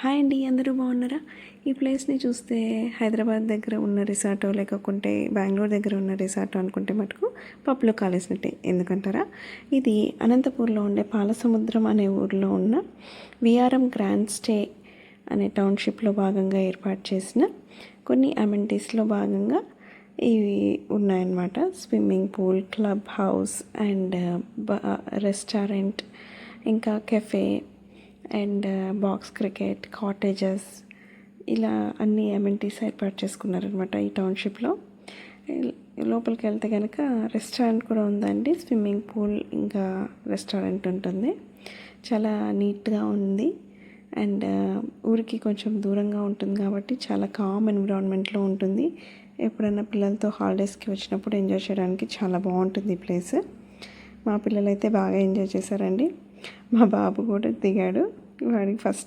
Hi అండి, అందరూ బాగున్నారా? ఈ ప్లేస్ని చూస్తే హైదరాబాద్ దగ్గర ఉన్న రిసార్టో లేకుంటే బెంగళూరు దగ్గర ఉన్న రిసార్టో అనుకుంటే మటుకు పప్పులో కాలేసినట్టే. ఎందుకంటారా? ఇది అనంతపూర్లో ఉండే పాలసముద్రం అనే ఊరిలో ఉన్న విఆర్ఎం గ్రాండ్ స్టే అనే టౌన్షిప్లో భాగంగా ఏర్పాటు చేసిన కొన్ని అమెనిటీస్లో భాగంగా ఇవి ఉన్నాయన్నమాట. Swimming pool, club house and restaurant, ఇంకా cafe and box cricket, cottages, ఇలా అన్ని అమెనిటీస్ ఏర్పాటు చేసుకున్నారనమాట ఈ టౌన్షిప్లో. లోపలికి వెళ్తే కనుక రెస్టారెంట్ కూడా ఉందండి. స్విమ్మింగ్ పూల్ ఇంకా రెస్టారెంట్ ఉంటుంది. చాలా నీట్గా ఉంది అండ్ ఊరికి కొంచెం దూరంగా ఉంటుంది కాబట్టి చాలా కామ్ ఎన్విరాన్మెంట్లో ఉంటుంది. ఎప్పుడైనా పిల్లలతో హాలిడేస్కి వచ్చినప్పుడు ఎంజాయ్ చేయడానికి చాలా బాగుంటుంది ఈ ప్లేస్. మా పిల్లలైతే బాగా ఎంజాయ్ చేశారండి. మా బాబు కూడా దిగాడు. వాడికి ఫస్ట్